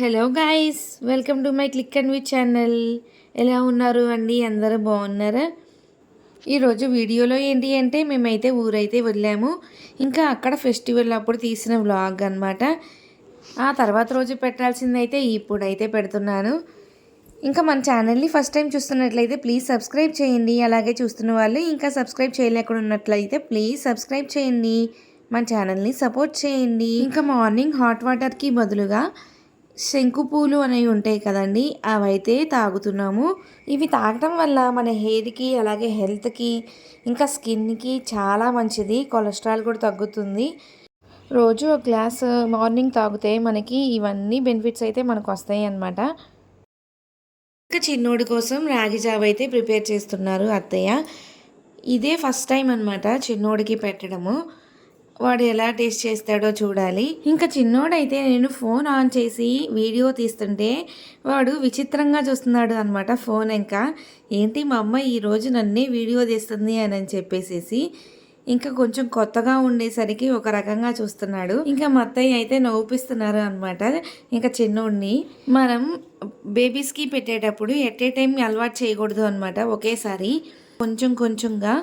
Hello guys, welcome to my click and with channel. ఎలా ఉన్నారు అండి? అందరూ బాగున్నారా? ఈరోజు వీడియోలో ఏంటి అంటే మేమైతే ఊరైతే వెళ్ళాము. ఇంకా అక్కడ ఫెస్టివల్ అప్పుడు తీసిన వ్లాగ్ అనమాట. ఆ తర్వాత రోజు పెట్టాల్సిందైతే ఇప్పుడైతే పెడుతున్నాను. ఇంకా మన ఛానల్ని ఫస్ట్ టైం చూస్తున్నట్లయితే ప్లీజ్ సబ్స్క్రైబ్ చేయండి. అలాగే చూస్తున్న వాళ్ళు ఇంకా సబ్స్క్రైబ్ చేయలేకుండా ఉన్నట్లయితే ప్లీజ్ సబ్స్క్రైబ్ చేయండి. మన ఛానల్ని సపోర్ట్ చేయండి. ఇంకా మార్నింగ్ హాట్ వాటర్కి బదులుగా శంకు పూలు అనేవి ఉంటాయి కదండి, అవైతే తాగుతున్నాము. ఇవి తాగటం వల్ల మన హెయిర్కి అలాగే హెల్త్కి ఇంకా స్కిన్కి చాలా మంచిది. కొలెస్ట్రాల్ కూడా తగ్గుతుంది. రోజు ఒక గ్లాస్ మార్నింగ్ తాగితే మనకి ఇవన్నీ బెనిఫిట్స్ అయితే మనకు వస్తాయి అన్నమాట. ఇంకా చిన్నోడి కోసం రాగి జావ అయితే ప్రిపేర్ చేస్తున్నారు అత్తయ్య. ఇదే ఫస్ట్ టైం అనమాట చిన్నోడికి పెట్టడము. వాడు ఎలా టేస్ట్ చేస్తాడో చూడాలి. ఇంకా చిన్నోడైతే నేను ఫోన్ ఆన్ చేసి వీడియో తీస్తుంటే వాడు విచిత్రంగా చూస్తున్నాడు అనమాట ఫోన్. ఇంకా ఏంటి మా అమ్మ ఈరోజు నన్నే వీడియో తీస్తుంది అని చెప్పేసి ఇంకా కొంచెం కొత్తగా ఉండేసరికి ఒక రకంగా చూస్తున్నాడు. ఇంకా మా అత్తయ్య అయితే నవ్వుపిస్తున్నారు అనమాట. ఇంకా చిన్నోడిని మనం బేబీస్కి పెట్టేటప్పుడు ఎట్ ఏ టైం అలవాటు చేయకూడదు అనమాట. ఒకేసారి కొంచెం కొంచెంగా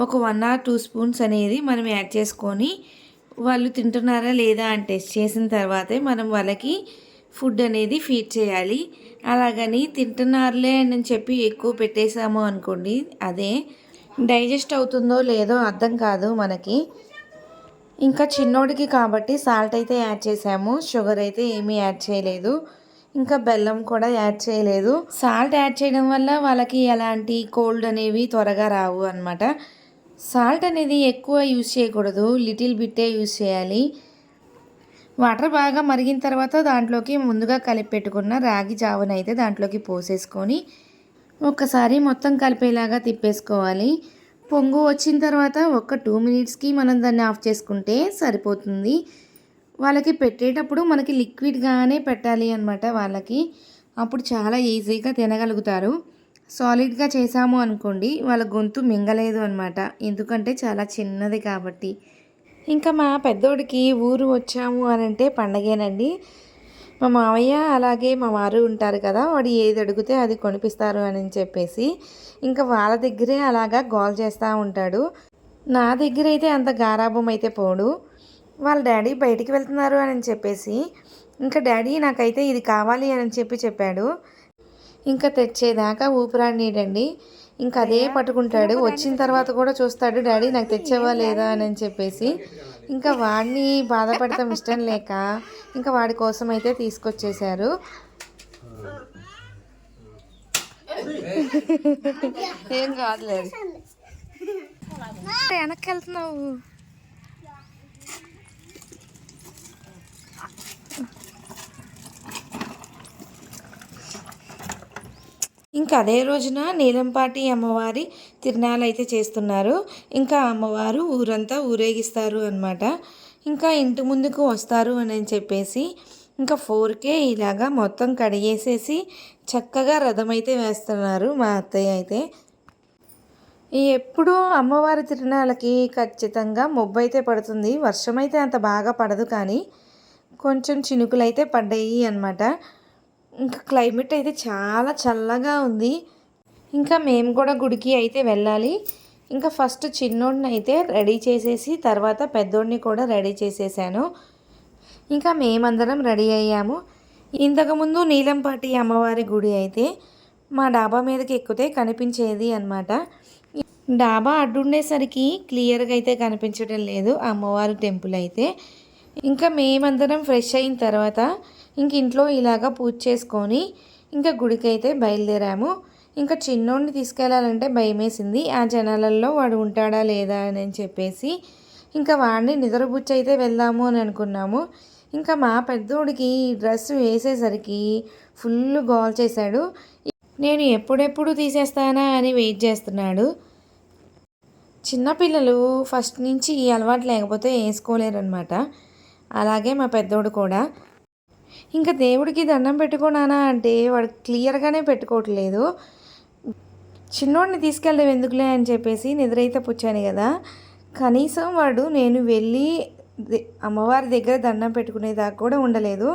ఒక 1 or 2 స్పూన్స్ అనేది మనం యాడ్ చేసుకొని వాళ్ళు తింటున్నారా లేదా అని టెస్ట్ చేసిన తర్వాతే మనం వాళ్ళకి ఫుడ్ అనేది ఫీడ్ చేయాలి. అలాగని తింటున్నారులే అని చెప్పి ఎక్కువ పెట్టేసాము అనుకోండి, అదే డైజెస్ట్ అవుతుందో లేదో అర్థం కాదు మనకి. ఇంకా చిన్నోడికి కాబట్టి సాల్ట్ అయితే యాడ్ చేసాము, షుగర్ అయితే ఏమీ యాడ్ చేయలేదు, ఇంకా బెల్లం కూడా యాడ్ చేయలేదు. సాల్ట్ యాడ్ చేయడం వల్ల వాళ్ళకి ఎలాంటి కోల్డ్ అనేవి త్వరగా రావు అనమాట. సాల్ట్ అనేది ఎక్కువ యూజ్ చేయకూడదు, లిటిల్ బిట్టే యూజ్ చేయాలి. వాటర్ బాగా మరిగిన తర్వాత దాంట్లోకి ముందుగా కలిపి పెట్టుకున్న రాగి జావనైతే దాంట్లోకి పోసేసుకొని ఒక్కసారి మొత్తం కలిపేలాగా తిప్పేసుకోవాలి. పొంగు వచ్చిన తర్వాత ఒక 2 minutesకి మనం దాన్ని ఆఫ్ చేసుకుంటే సరిపోతుంది. వాళ్ళకి పెట్టేటప్పుడు మనకి లిక్విడ్గానే పెట్టాలి అనమాట వాళ్ళకి. అప్పుడు చాలా ఈజీగా తినగలుగుతారు. సాలిడ్గా చేసాము అనుకోండి వాళ్ళ గొంతు మింగలేదు అనమాట, ఎందుకంటే చాలా చిన్నది కాబట్టి. ఇంకా మా పెద్దోడికి ఊరు వచ్చాము అని అంటే పండగేనండి. మా మావయ్య అలాగే మా వారు ఉంటారు కదా, వాడు ఏది అడిగితే అది కొనిపిస్తారు అని చెప్పేసి ఇంకా వాళ్ళ దగ్గరే అలాగా గోల్ చేస్తూ ఉంటాడు. నా దగ్గర అయితే అంత గారాబం అయితే పోడు. వాళ్ళ డాడీ బయటికి వెళ్తున్నారు అని చెప్పేసి ఇంకా డాడీ నాకైతే ఇది కావాలి అని చెప్పాడు. ఇంకా తెచ్చేదాకా ఊపిరాడనీడండి. ఇంకా అదే పట్టుకుంటాడు. వచ్చిన తర్వాత కూడా చూస్తాడు డాడీ నాకు తెచ్చేవా లేదా అని చెప్పేసి. ఇంకా వాడిని బాధపడతాం ఇష్టం లేక ఇంకా వాడి కోసం అయితే తీసుకొచ్చేసారు. ఏం కాదులేదు, వెనక్కి వెళ్తున్నావు. ఇంకా అదే రోజున నీలంపాటి అమ్మవారి తిరునాళ్ళు అయితే చేస్తున్నారు. ఇంకా అమ్మవారు ఊరంతా ఊరేగిస్తారు అనమాట. ఇంకా ఇంటి ముందుకు వస్తారు అని చెప్పేసి ఇంకా 4K ఇలాగా మొత్తం కడిగేసేసి చక్కగా రథం అయితే వేస్తున్నారు మా అత్తయ్య అయితే. ఎప్పుడూ అమ్మవారి తిరునాళ్ళకి ఖచ్చితంగా మబ్బు అయితే పడుతుంది. వర్షం అయితే అంత బాగా పడదు, కానీ కొంచెం చినుకులు అయితే పడ్డాయి అనమాట. ఇంకా క్లైమేట్ అయితే చాలా చల్లగా ఉంది. ఇంకా మేము కూడా గుడికి అయితే వెళ్ళాలి. ఇంకా ఫస్ట్ చిన్నోడిని అయితే రెడీ చేసేసి తర్వాత పెద్దోడిని కూడా రెడీ చేసేసాను. ఇంకా మేమందరం రెడీ అయ్యాము. ఇంతకుముందు నీలంపాటి అమ్మవారి గుడి అయితే మా డాబా మీదకి ఎక్కితే కనిపించేది అనమాట. డాబా అడ్డుండేసరికి క్లియర్గా అయితే కనిపించడం లేదు అమ్మవారి టెంపుల్ అయితే. ఇంకా మేమందరం ఫ్రెష్ అయిన తర్వాత ఇంక ఇంట్లో ఇలాగా పూజ చేసుకొని ఇంకా గుడికి అయితే బయలుదేరాము. ఇంకా చిన్నోడిని తీసుకెళ్లాలంటే భయమేసింది, ఆ జనాలలో వాడు ఉంటాడా లేదా అని చెప్పేసి ఇంకా వాడిని నిద్రపుచ్చి అయితే వెళ్దాము అని అనుకున్నాము. ఇంకా మా పెద్దోడికి డ్రెస్ వేసేసరికి ఫుల్ గోల్ చేశాడు. నేను ఎప్పుడెప్పుడు తీసేస్తానా అని వెయిట్ చేస్తున్నాడు. చిన్నపిల్లలు ఫస్ట్ నుంచి ఈ అలవాటు లేకపోతే వేసుకోలేరు అనమాట. అలాగే మా పెద్దోడు కూడా. ఇంకా దేవుడికి దండం పెట్టుకున్నానా అంటే వాడు క్లియర్గానే పెట్టుకోవట్లేదు. చిన్నోడిని తీసుకెళ్ళడం ఎందుకులే అని చెప్పేసి నిద్రైతే పుచ్చాను కదా, కనీసం వాడు నేను వెళ్ళి అమ్మవారి దగ్గర దండం పెట్టుకునేదాకా కూడా ఉండలేదు.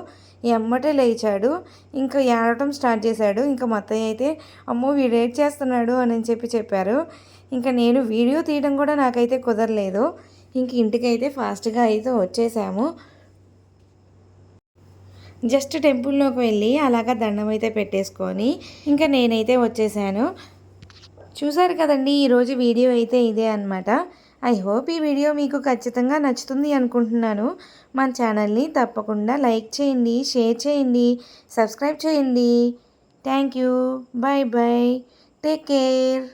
ఎమ్మటే లేచాడు. ఇంకా ఏడవటం స్టార్ట్ చేశాడు. ఇంకా మా అత్తయ్య అయితే అమ్మో వీడు ఏడ్చేస్తున్నాడు అని చెప్పారు. ఇంకా నేను వీడియో తీయడం కూడా నాకైతే కుదరలేదు. ఇంక ఇంటికైతే ఫాస్ట్గా అయితే వచ్చేసాము. జస్ట్ టెంపుల్లోకి వెళ్ళి అలాగా దండం అయితే పెట్టేసుకొని ఇంకా నేనైతే వచ్చేసాను. చూసారు కదండి, ఈరోజు వీడియో అయితే ఇదే అనమాట. ఐ హోప్ ఈ వీడియో మీకు ఖచ్చితంగా నచ్చుతుంది అనుకుంటున్నాను. మన ఛానల్ని తప్పకుండా లైక్ చేయండి, షేర్ చేయండి, సబ్స్క్రైబ్ చేయండి. Thank you. Bye bye. Take care.